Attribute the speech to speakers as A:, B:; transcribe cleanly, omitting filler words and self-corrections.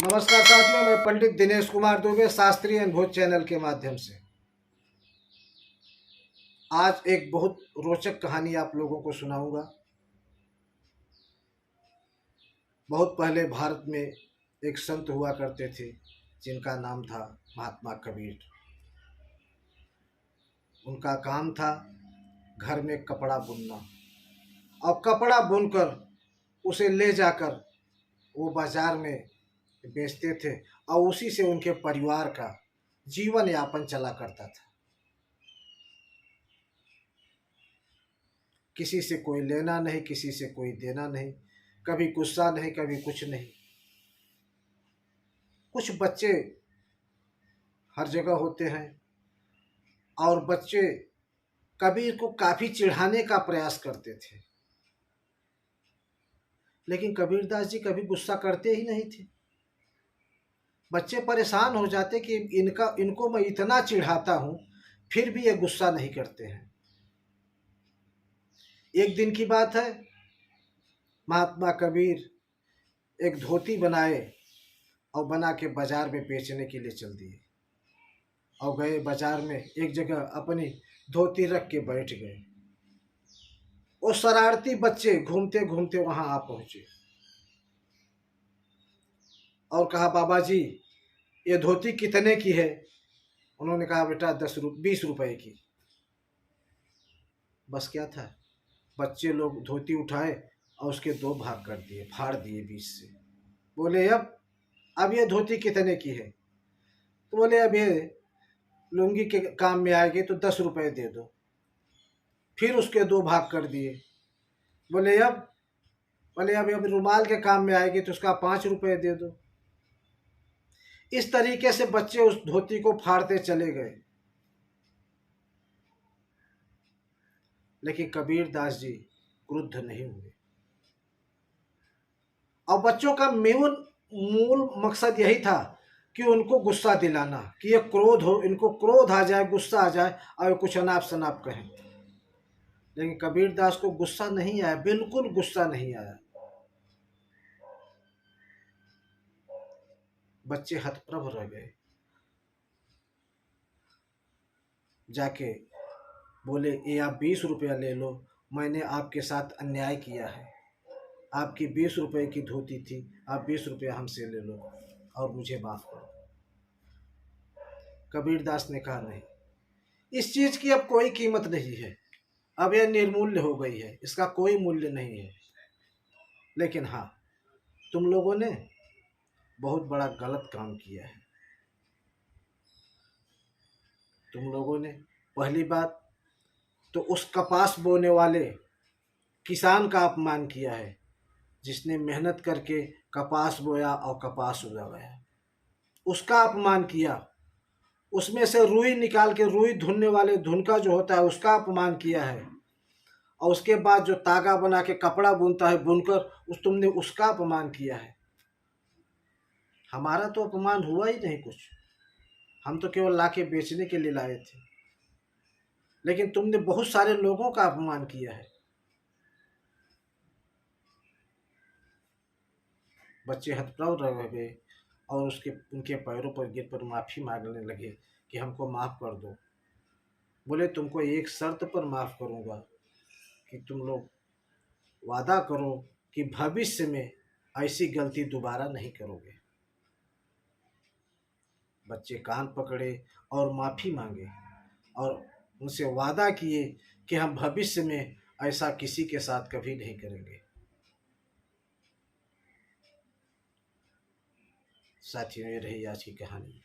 A: नमस्कार साथियों, मैं पंडित दिनेश कुमार दुबे शास्त्रीय अनुभूत चैनल के माध्यम से आज एक बहुत रोचक कहानी आप लोगों को सुनाऊंगा। बहुत पहले भारत में एक संत हुआ करते थे जिनका नाम था महात्मा कबीर। उनका काम था घर में कपड़ा बुनना और कपड़ा बुनकर उसे ले जाकर वो बाजार में बेचते थे और उसी से उनके परिवार का जीवन यापन चला करता था। किसी से कोई लेना नहीं, किसी से कोई देना नहीं, कभी गुस्सा नहीं, कभी कुछ नहीं। कुछ बच्चे हर जगह होते हैं और बच्चे कबीर को काफ़ी चिढ़ाने का प्रयास करते थे, लेकिन कबीरदास जी कभी गुस्सा करते ही नहीं थे। बच्चे परेशान हो जाते कि इनको मैं इतना चिढ़ाता हूँ फिर भी ये गुस्सा नहीं करते हैं। एक दिन की बात है, महात्मा कबीर एक धोती बनाए और बना के बाजार में बेचने के लिए चल दिए और गए बाजार में एक जगह अपनी धोती रख के बैठ गए। वो शरारती बच्चे घूमते घूमते वहां आ पहुंचे और कहा, बाबा जी ये धोती कितने की है? उन्होंने कहा, बेटा 20 रुपए की। बस क्या था, बच्चे लोग धोती उठाए और उसके दो भाग कर दिए, फाड़ दिए बीच से। बोले, अब ये धोती कितने की है? तो बोले, अब ये लुंगी के काम में आएगी तो 10 रुपए दे दो। फिर उसके दो भाग कर दिए। बोले, अब रुमाल के काम में आएगी तो उसका 5 रुपए दे दो। इस तरीके से बच्चे उस धोती को फाड़ते चले गए, लेकिन कबीर दास जी क्रुद्ध नहीं हुए। और बच्चों का मूल मकसद यही था कि उनको गुस्सा दिलाना, कि ये क्रोध हो, इनको क्रोध आ जाए, गुस्सा आ जाए और कुछ अनाप शनाप कहें। लेकिन कबीर दास को गुस्सा नहीं आया, बिल्कुल गुस्सा नहीं आया। बच्चे हतप्रभ रह गए। जाके बोले, ये आप 20 रुपया ले लो, मैंने आपके साथ अन्याय किया है। आपकी 20 रुपए की धोती थी, आप 20 रुपया हमसे ले लो और मुझे माफ़ करो। कबीर दास ने कहा, नहीं, इस चीज़ की अब कोई कीमत नहीं है, अब यह निर्मूल्य हो गई है, इसका कोई मूल्य नहीं है। लेकिन हाँ, तुम लोगों ने बहुत बड़ा गलत काम किया है। तुम लोगों ने पहली बात तो उस कपास बोने वाले किसान का अपमान किया है, जिसने मेहनत करके कपास बोया और कपास उगाया, उसका अपमान किया। उसमें से रुई निकाल के, रुई धुनने वाले धुनका जो होता है, उसका अपमान किया है। और उसके बाद जो तागा बना के कपड़ा बुनता है, बुनकर तुमने उसका अपमान किया है। हमारा तो अपमान हुआ ही नहीं कुछ, हम तो केवल लाके बेचने के लिए लाए थे, लेकिन तुमने बहुत सारे लोगों का अपमान किया है। बच्चे हतप्रभ रह गए और उनके पैरों पर गिर पर माफ़ी मांगने लगे कि हमको माफ़ कर दो। बोले, तुमको एक शर्त पर माफ़ करूँगा कि तुम लोग वादा करो कि भविष्य में ऐसी गलती दोबारा नहीं करोगे। बच्चे कान पकड़े और माफ़ी मांगे और उनसे वादा किए कि हम भविष्य में ऐसा किसी के साथ कभी नहीं करेंगे। साथियों, ये रही आज की कहानी।